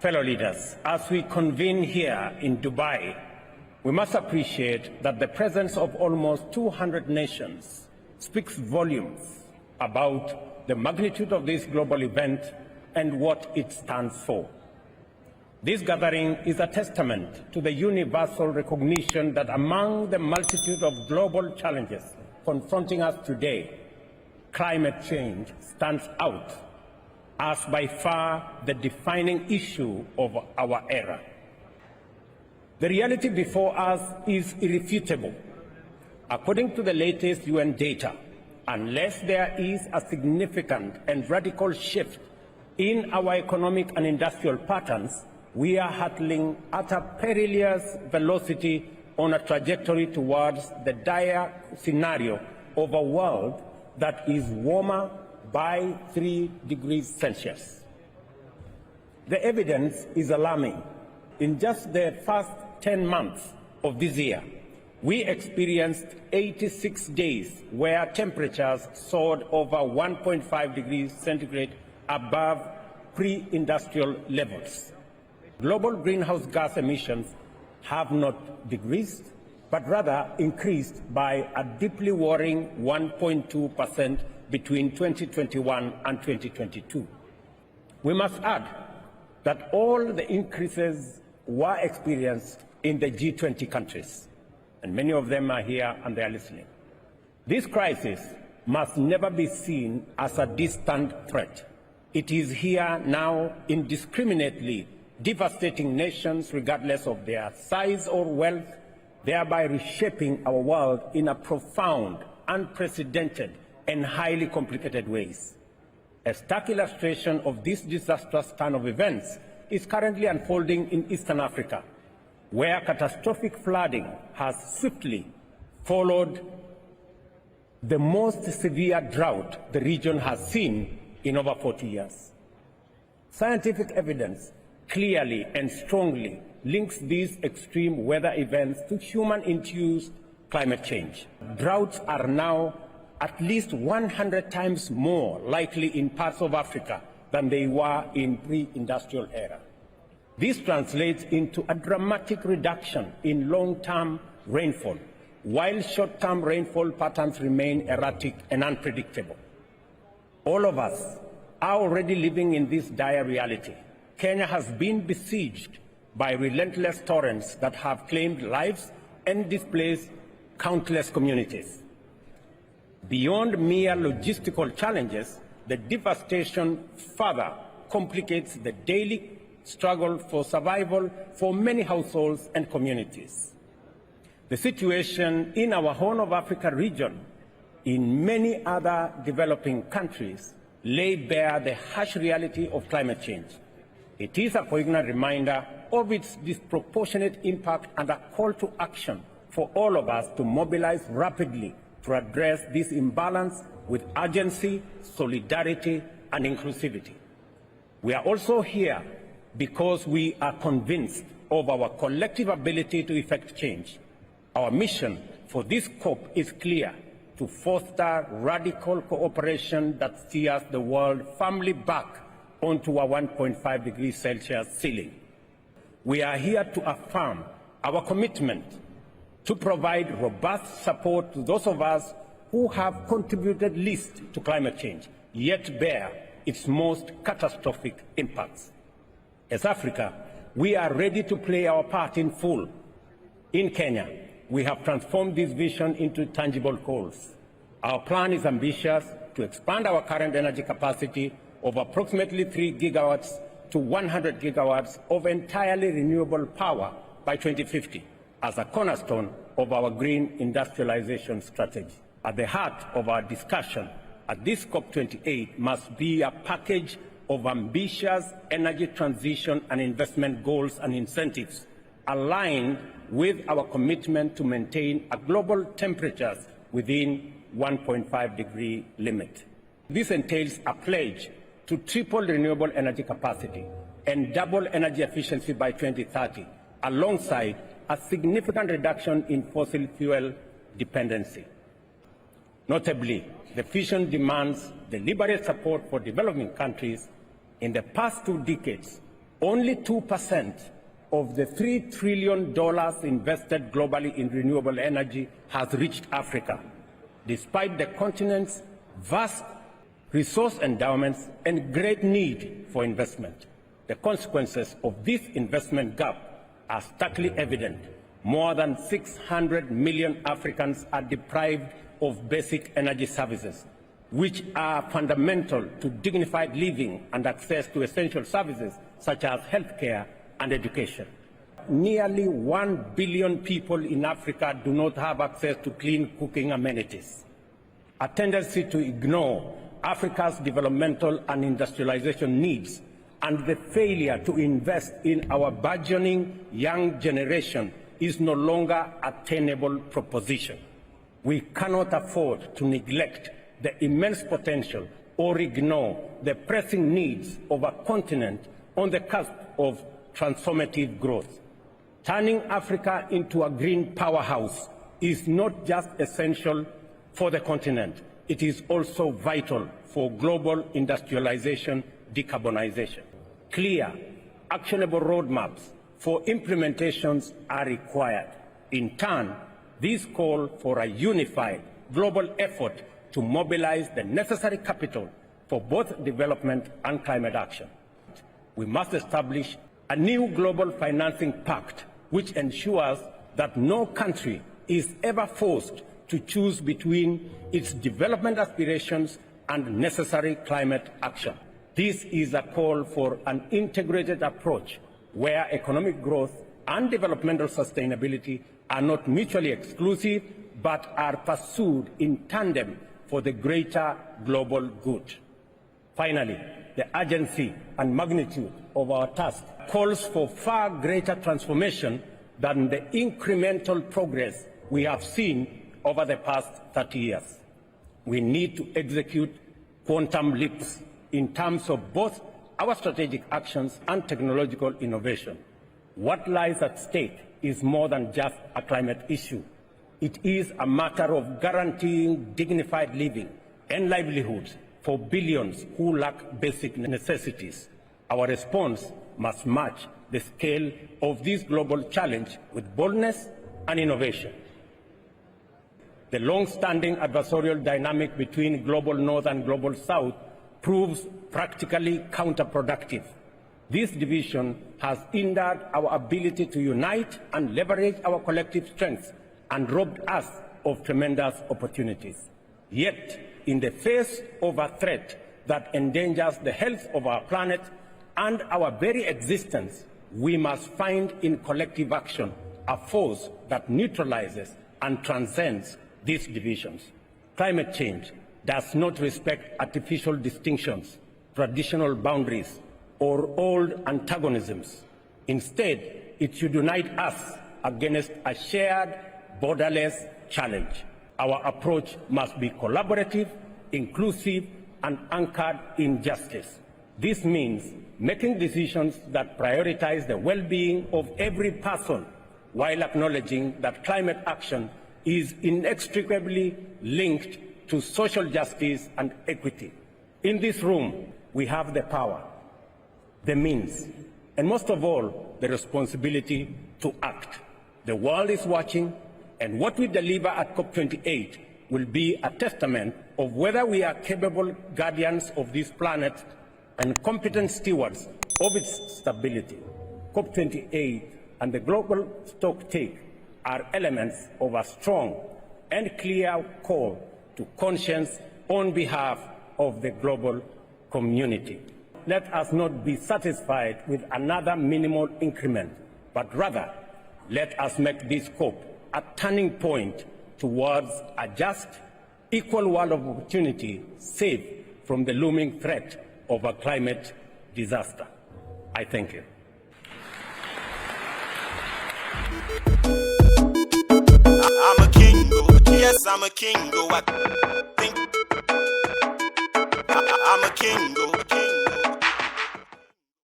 Fellow leaders, as we convene here in Dubai, we must appreciate that the presence of almost 200 nations speaks volumes about the magnitude of this global event and what it stands for. This gathering is a testament to the universal recognition that among the multitude of global challenges confronting us today, climate change stands out as by far the defining issue of our era. The reality before us is irrefutable. According to the latest UN data, unless there is a significant and radical shift in our economic and industrial patterns, we are hurtling at a perilous velocity on a trajectory towards the dire scenario of a world that is warmer by 3 degrees Celsius. The evidence is alarming. In just the first 10 months of this year, we experienced 86 days where temperatures soared over 1.5 degrees centigrade above pre-industrial levels. Global greenhouse gas emissions have not decreased, but rather increased by a deeply worrying 1.2% between 2021 and 2022. We must add that all the increases were experienced in the G20 countries, and many of them are here and they are listening. This crisis must never be seen as a distant threat. It is here now, indiscriminately devastating nations regardless of their size or wealth, thereby reshaping our world in a profound, unprecedented, and highly complicated ways. A stark illustration of this disastrous turn of events is currently unfolding in Eastern Africa, where catastrophic flooding has swiftly followed the most severe drought the region has seen in over 40 years. Scientific evidence clearly and strongly links these extreme weather events to human-induced climate change. Droughts are now at least 100 times more likely in parts of Africa than they were in pre-industrial era. This translates into a dramatic reduction in long-term rainfall, while short-term rainfall patterns remain erratic and unpredictable. All of us are already living in this dire reality. Kenya has been besieged by relentless torrents that have claimed lives and displaced countless communities. Beyond mere logistical challenges, the devastation further complicates the daily struggle for survival for many households and communities. The situation in our Horn of Africa region, in many other developing countries, lay bare the harsh reality of climate change. It is a poignant reminder of its disproportionate impact and a call to action for all of us to mobilize rapidly to address this imbalance with urgency, solidarity, and inclusivity. We are also here because we are convinced of our collective ability to effect change. Our mission for this COP is clear: to foster radical cooperation that steers the world firmly back onto a 1.5 degrees Celsius ceiling. We are here to affirm our commitment to provide robust support to those of us who have contributed least to climate change, yet bear its most catastrophic impacts. As Africa, we are ready to play our part in full. In Kenya, we have transformed this vision into tangible goals. Our plan is ambitious to expand our current energy capacity of approximately 3 gigawatts to 100 gigawatts of entirely renewable power by 2050 as a cornerstone of our green industrialization strategy. At the heart of our discussion at this COP28 must be a package of ambitious energy transition and investment goals and incentives aligned with our commitment to maintain a global temperatures within 1.5 degree limit. This entails a pledge to triple renewable energy capacity and double energy efficiency by 2030, alongside a significant reduction in fossil fuel dependency. Notably, the vision demands deliberate support for developing countries. In the past 2 decades, Only 2% of the $3 trillion invested globally in renewable energy has reached Africa, despite the continent's vast resource endowments and great need for investment. The consequences of this investment gap are starkly evident. More than 600 million Africans are deprived of basic energy services, which are fundamental to dignified living and access to essential services such as healthcare and education. Nearly 1 billion people in Africa do not have access to clean cooking amenities. A tendency to ignore Africa's developmental and industrialization needs and the failure to invest in our burgeoning young generation is no longer a tenable proposition. We cannot afford to neglect the immense potential or ignore the pressing needs of a continent on the cusp of transformative growth. Turning Africa into a green powerhouse is not just essential for the continent, it is also vital for global industrialization, decarbonization. Clear, actionable roadmaps for implementations are required. In turn, these call for a unified global effort to mobilize the necessary capital for both development and climate action. We must establish a new global financing pact which ensures that no country is ever forced to choose between its development aspirations and necessary climate action. This is a call for an integrated approach where economic growth and developmental sustainability are not mutually exclusive but are pursued in tandem for the greater global good. Finally, the urgency and magnitude of our task calls for far greater transformation than the incremental progress we have seen over the past 30 years. We need to execute quantum leaps in terms of both our strategic actions and technological innovation. What lies at stake is more than just a climate issue. It is a matter of guaranteeing dignified living and livelihoods for billions who lack basic necessities. Our response must match the scale of this global challenge with boldness and innovation. The long-standing adversarial dynamic between global North and global South proves practically counterproductive. This division has hindered our ability to unite and leverage our collective strengths and robbed us of tremendous opportunities. Yet, in the face of a threat that endangers the health of our planet and our very existence, we must find in collective action a force that neutralizes and transcends these divisions. Climate change does not respect artificial distinctions, traditional boundaries, or old antagonisms. Instead, it should unite us against a shared, borderless challenge. Our approach must be collaborative, inclusive, and anchored in justice. This means making decisions that prioritize the well-being of every person while acknowledging that climate action is inextricably linked to social justice and equity. In this room, we have the power, the means, and most of all, the responsibility to act. The world is watching, and what we deliver at COP28 will be a testament of whether we are capable guardians of this planet and competent stewards of its stability. COP28 and the global stocktake are elements of a strong and clear call to conscience on behalf of the global community. Let us not be satisfied with another minimal increment, but rather let us make this COP a turning point towards a just, equal world of opportunity, safe from the looming threat of a climate disaster. I thank you. I'm a king, yes, I'm a king, I think I'm a king,